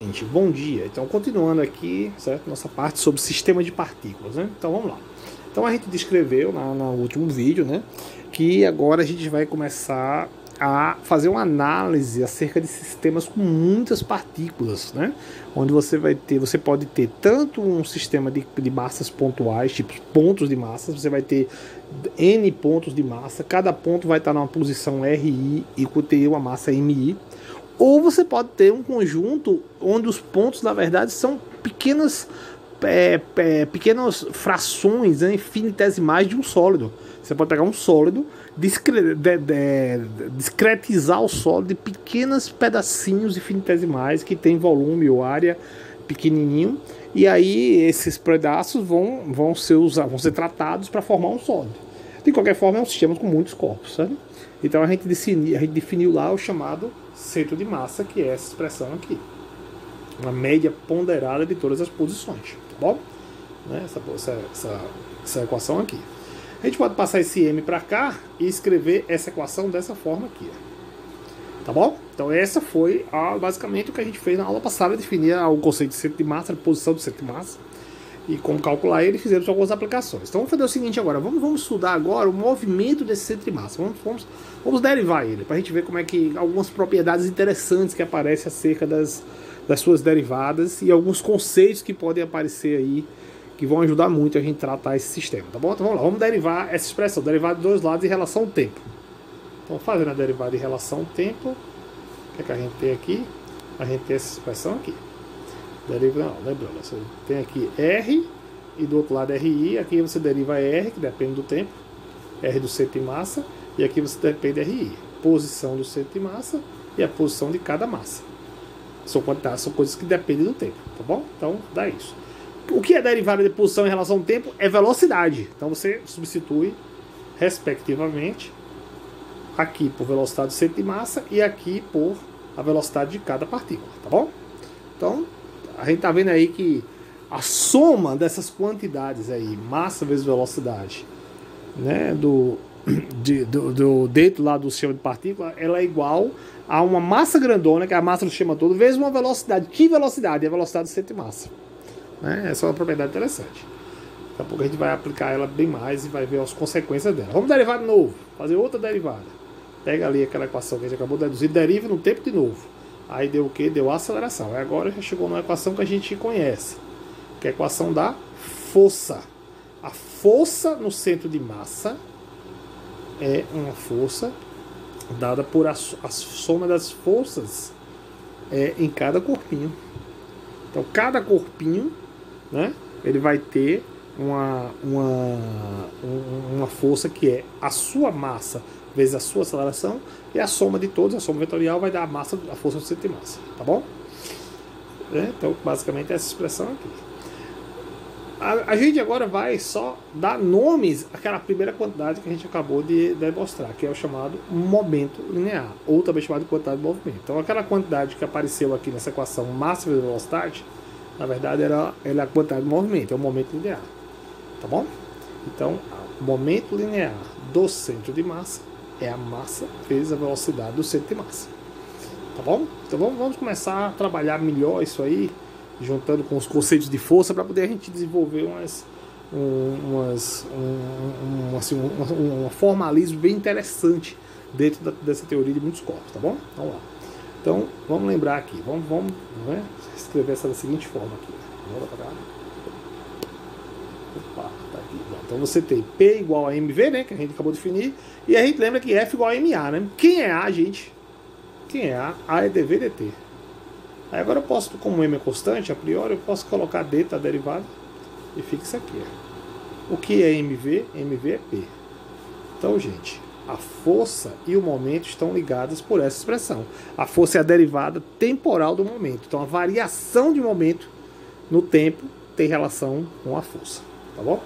Gente, bom dia. Então, continuando aqui, certo? Nossa parte sobre sistema de partículas, né? Então, vamos lá. Então, a gente descreveu no último vídeo, né? Que agora a gente vai começar a fazer uma análise acerca de sistemas com muitas partículas, né? Onde você pode ter tanto um sistema de massas pontuais, tipo pontos de massas, você vai ter N pontos de massa, cada ponto vai estar numa posição RI e ter uma massa MI. Ou você pode ter um conjunto onde os pontos, na verdade, são pequenas frações, né, infinitesimais de um sólido. Você pode pegar um sólido, discretizar o sólido de pequenos pedacinhos infinitesimais que tem volume ou área pequenininho, e aí esses pedaços vão ser tratados para formar um sólido. De qualquer forma, é um sistema com muitos corpos, sabe? Então a gente definiu lá o chamado centro de massa, que é essa expressão aqui, uma média ponderada de todas as posições, tá bom? Né? Essa equação aqui. A gente pode passar esse M para cá e escrever essa equação dessa forma aqui, tá bom? Então essa foi basicamente o que a gente fez na aula passada, definir o conceito de centro de massa, a posição do centro de massa e como calcular ele. Fizemos algumas aplicações. Então vamos fazer o seguinte agora, vamos estudar agora o movimento desse centro de massa, vamos derivar ele, para a gente ver como é que algumas propriedades interessantes que aparecem acerca das suas derivadas e alguns conceitos que podem aparecer aí, que vão ajudar muito a gente tratar esse sistema, tá bom? Então vamos lá, vamos derivar essa expressão, derivada de dois lados em relação ao tempo. Então fazendo a derivada em relação ao tempo, o que é que a gente tem aqui? A gente tem essa expressão aqui. Lembrando, você tem aqui R e do outro lado RI, aqui você deriva R, que depende do tempo, R do centro de massa, e aqui você depende RI, posição do centro de massa e a posição de cada massa. São coisas que dependem do tempo, tá bom? Então dá isso. O que é derivada de posição em relação ao tempo é velocidade. Então você substitui, respectivamente, aqui por velocidade do centro de massa e aqui por a velocidade de cada partícula, tá bom? Então, a gente tá vendo aí que a soma dessas quantidades aí, massa vezes velocidade, né, dentro lá do sistema de partícula, ela é igual a uma massa grandona, que é a massa do sistema todo, vezes uma velocidade. Que velocidade? É a velocidade do centro de massa. Né? Essa é uma propriedade interessante. Daqui a pouco a gente vai aplicar ela bem mais e vai ver as consequências dela. Vamos derivar de novo, fazer outra derivada. Pega ali aquela equação que a gente acabou de deduzir, deriva no tempo de novo. Aí deu o que? Deu a aceleração. Aí agora já chegou numa equação que a gente conhece, que é a equação da força. A força no centro de massa é uma força dada por a soma das forças em cada corpinho. Então cada corpinho, né, ele vai ter uma força que é a sua massa vezes a sua aceleração, e a soma de todos, a soma vetorial, vai dar a força do centro de massa, tá bom? Então basicamente é essa expressão aqui. A gente agora vai só dar nomes àquela primeira quantidade que a gente acabou de demonstrar, que é o chamado momento linear, ou também chamado de quantidade de movimento. Então aquela quantidade que apareceu aqui nessa equação, massa vezes velocidade, na verdade ela é a quantidade de movimento, é o momento linear, tá bom? Então o momento linear do centro de massa é a massa vezes a velocidade do centro de massa, tá bom? Então vamos começar a trabalhar melhor isso aí, juntando com os conceitos de força, para poder a gente desenvolver um formalismo bem interessante dentro dessa teoria de muitos corpos, tá bom? Vamos lá. Então vamos lembrar aqui, vamos né, escrever essa da seguinte forma aqui. Opa, tá aqui. Então você tem P igual a MV, né, que a gente acabou de definir, e a gente lembra que F igual a MA, né? Quem é A, gente? Quem é A? A é dV dt. Aí agora eu posso, como M é constante, a priori eu posso colocar D, tá derivado, e fica isso aqui. Ó. O que é MV? MV é P. Então, gente, a força e o momento estão ligados por essa expressão. A força é a derivada temporal do momento. Então, a variação de momento no tempo tem relação com a força. Tá bom?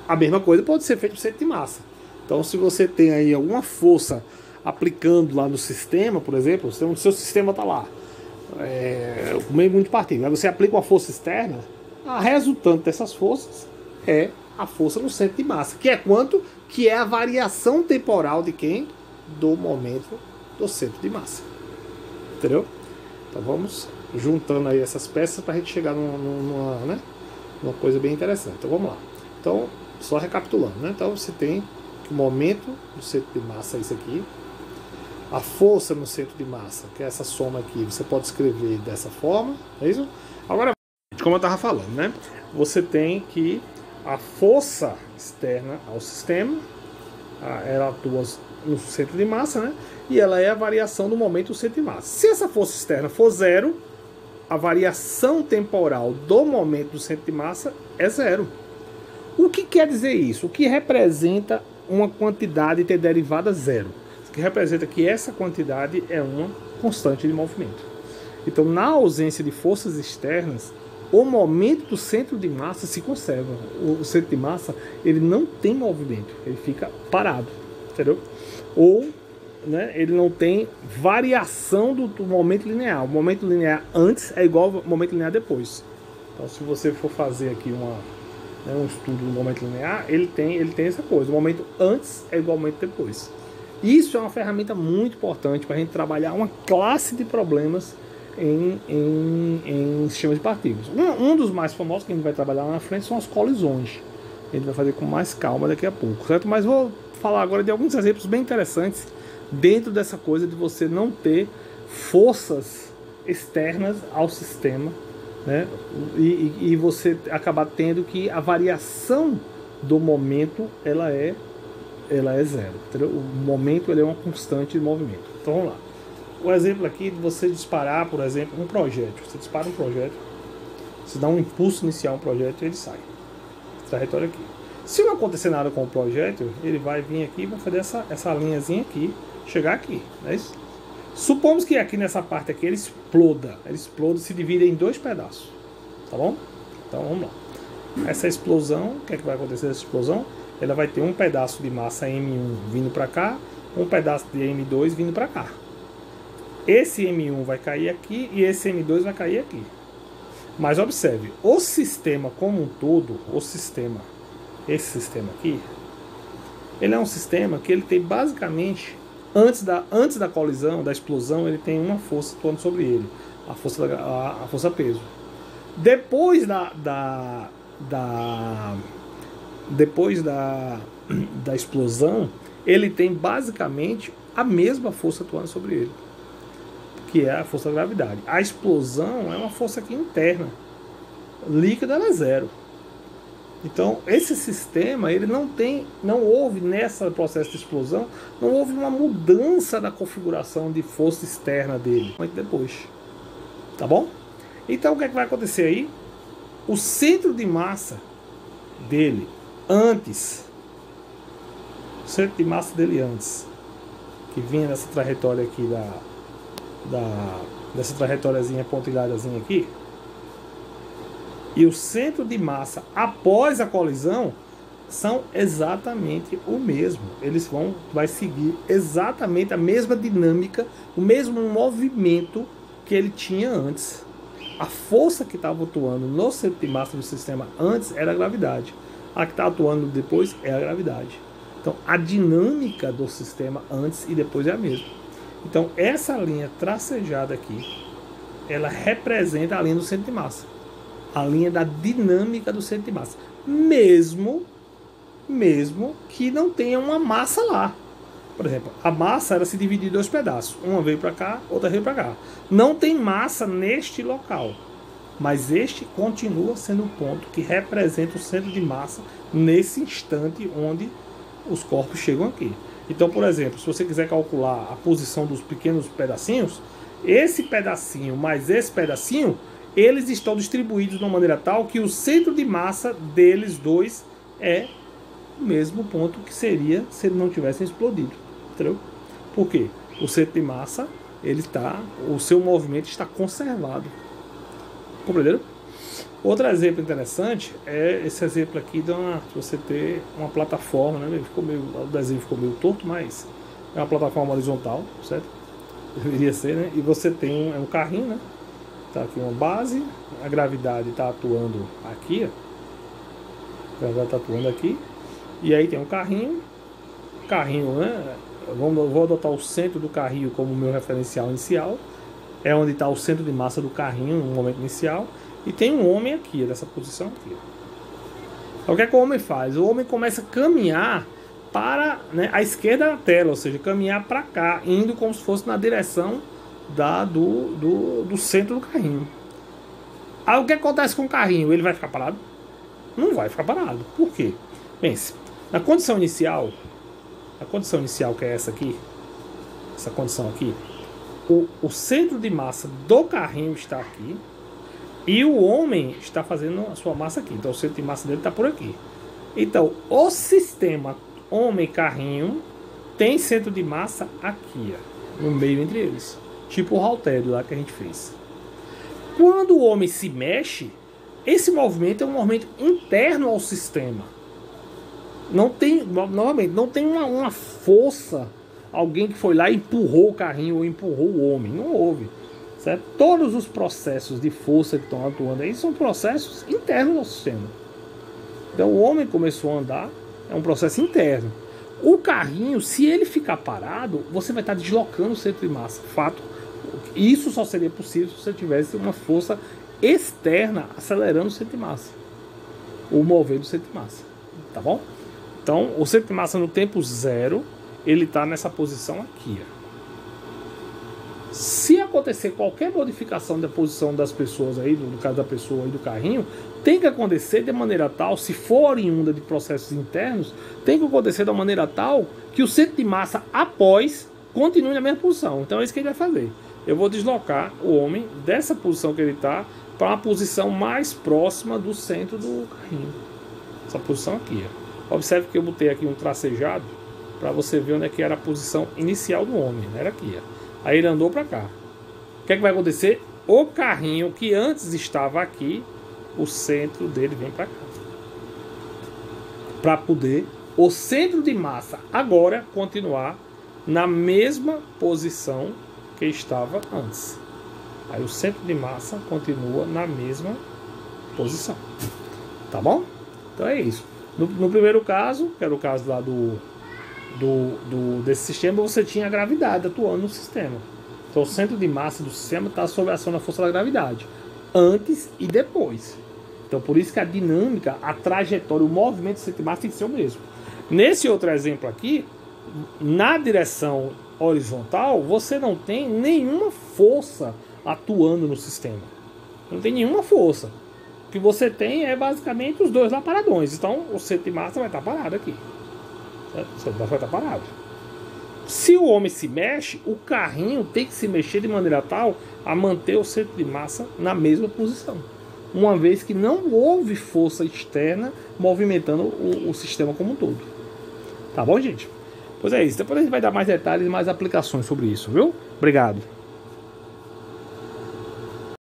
A mesma coisa pode ser feita no centro de massa. Então, se você tem aí alguma força aplicando lá no sistema, por exemplo, o seu sistema está lá, o meio muito partícula, aí você aplica uma força externa, a resultante dessas forças é a força no centro de massa, que é quanto? Que é a variação temporal de quem? Do momento do centro de massa. Entendeu? Então vamos juntando aí essas peças para a gente chegar numa coisa bem interessante. Então vamos lá. Então, só recapitulando, né? Então você tem que o momento do centro de massa é isso aqui. A força no centro de massa, que é essa soma aqui, você pode escrever dessa forma, é isso? Agora, como eu estava falando, né? Você tem que a força externa ao sistema, ela atua no centro de massa, né? E ela é a variação do momento do centro de massa. Se essa força externa for zero, a variação temporal do momento do centro de massa é zero. O que quer dizer isso? O que representa uma quantidade ter derivada zero? O que representa que essa quantidade é uma constante de movimento. Então, na ausência de forças externas, o momento do centro de massa se conserva. O centro de massa, ele não tem movimento, ele fica parado, entendeu? Ou, né, ele não tem variação do momento linear. O momento linear antes é igual ao momento linear depois. Então, se você for fazer aqui um estudo do momento linear, ele tem essa coisa. O momento antes é igual ao momento depois. Isso é uma ferramenta muito importante para a gente trabalhar uma classe de problemas em sistemas de partículas. Um dos mais famosos que a gente vai trabalhar lá na frente são as colisões. A gente vai fazer com mais calma daqui a pouco, certo? Mas vou falar agora de alguns exemplos bem interessantes dentro dessa coisa de você não ter forças externas ao sistema, né? E você acabar tendo que a variação do momento ela é zero, entendeu? O momento ele é uma constante de movimento. Então vamos lá. O exemplo aqui de você disparar, por exemplo, um projétil. Você dispara um projétil, você dá um impulso inicial a um projétil e ele sai. Trajetória aqui. Se não acontecer nada com o projétil, ele vai vir aqui e vai fazer essa linhazinha aqui, chegar aqui, não é isso? Supomos que aqui nessa parte aqui ele exploda e se divide em dois pedaços, tá bom? Então vamos lá. Essa explosão, o que é que vai acontecer nessa explosão? Ela vai ter um pedaço de massa M1 vindo para cá, um pedaço de M2 vindo para cá. Esse M1 vai cair aqui e esse M2 vai cair aqui. Mas observe, o sistema como um todo, esse sistema aqui, ele é um sistema que ele tem basicamente, antes da colisão, da explosão, ele tem uma força atuando sobre ele, a força peso. Depois da explosão, ele tem basicamente a mesma força atuando sobre ele, que é a força da gravidade. A explosão é uma força aqui interna, líquida ela é zero. Então esse sistema ele não houve nesse processo de explosão, não houve uma mudança da configuração de força externa dele, muito depois, tá bom? Então o que é que vai acontecer aí? O centro de massa dele antes, que vinha nessa trajetória aqui dessa trajetóriazinha pontilhadazinha aqui, e o centro de massa após a colisão são exatamente o mesmo. Eles vai seguir exatamente a mesma dinâmica, o mesmo movimento que ele tinha antes. A força que estava atuando no centro de massa do sistema antes era a gravidade. A que está atuando depois é a gravidade. Então a dinâmica do sistema antes e depois é a mesma. Então essa linha tracejada aqui, ela representa a linha do centro de massa, a linha da dinâmica do centro de massa, mesmo que não tenha uma massa lá. Por exemplo, a massa ela se divide em dois pedaços, uma veio para cá, outra veio para cá. Não tem massa neste local, mas este continua sendo o ponto que representa o centro de massa nesse instante onde os corpos chegam aqui. Então, por exemplo, se você quiser calcular a posição dos pequenos pedacinhos, esse pedacinho mais esse pedacinho, eles estão distribuídos de uma maneira tal que o centro de massa deles dois é o mesmo ponto que seria se eles não tivessem explodido, entendeu? Por quê? O centro de massa, o seu movimento está conservado. Compreenderam? Outro exemplo interessante é esse exemplo aqui de você ter uma plataforma, né? O desenho ficou meio torto, mas é uma plataforma horizontal, certo? Deveria ser, né? E você tem um carrinho, né? Tá aqui uma base, a gravidade está atuando aqui, ó. A gravidade está atuando aqui. E aí tem um carrinho, né? Vou adotar o centro do carrinho como meu referencial inicial. É onde está o centro de massa do carrinho no momento inicial. E tem um homem aqui, nessa posição aqui. Então, o que é que o homem faz? O homem começa a caminhar para, né, a esquerda da tela, ou seja, caminhar para cá, indo como se fosse na direção do centro do carrinho. Aí o que acontece com o carrinho? Ele vai ficar parado? Não vai ficar parado. Por quê? Pense, na condição inicial, que é essa aqui, essa condição aqui, o centro de massa do carrinho está aqui e o homem está fazendo a sua massa aqui. Então o centro de massa dele está por aqui. Então o sistema homem-carrinho tem centro de massa aqui, ó, no meio entre eles. Tipo o haltério lá que a gente fez. Quando o homem se mexe, esse movimento é um movimento interno ao sistema. Não tem, novamente, não tem uma força, alguém que foi lá e empurrou o carrinho ou empurrou o homem. Não houve. Certo? Todos os processos de força que estão atuando aí são processos internos ao sistema. Então o homem começou a andar, é um processo interno. O carrinho, se ele ficar parado, você vai estar deslocando o centro de massa. Fato. Isso só seria possível se você tivesse uma força externa acelerando o centro de massa. Ou movendo o centro de massa. Tá bom? Então, o centro de massa no tempo zero, ele está nessa posição aqui. Ó. Se acontecer qualquer modificação da posição das pessoas aí, no caso da pessoa e do carrinho, tem que acontecer de maneira tal, se for oriunda de processos internos, tem que acontecer de uma maneira tal que o centro de massa após continue na mesma posição. Então é isso que ele vai fazer. Eu vou deslocar o homem dessa posição que ele está para uma posição mais próxima do centro do carrinho. Essa posição aqui. Ó. Observe que eu botei aqui um tracejado para você ver onde é que era a posição inicial do homem. Era aqui. Ó. Aí ele andou para cá. O que é que vai acontecer? O carrinho que antes estava aqui, o centro dele vem para cá. Para poder o centro de massa agora continuar na mesma posição que estava antes. Aí o centro de massa continua na mesma posição. Tá bom? Então é isso. No primeiro caso, que era o caso lá desse sistema, você tinha a gravidade atuando no sistema. Então o centro de massa do sistema está sob a ação da força da gravidade. Antes e depois. Então por isso que a dinâmica, a trajetória, o movimento do centro de massa tem que ser o mesmo. Nesse outro exemplo aqui, na direção horizontal, você não tem nenhuma força atuando no sistema. Não tem nenhuma força. O que você tem é basicamente os dois lá paradões. Então o centro de massa vai estar parado aqui. Certo? O centro de massa vai estar parado. Se o homem se mexe, o carrinho tem que se mexer de maneira tal a manter o centro de massa na mesma posição. Uma vez que não houve força externa movimentando o sistema como um todo. Tá bom, gente? Pois é isso. Depois a gente vai dar mais detalhes e mais aplicações sobre isso, viu? Obrigado.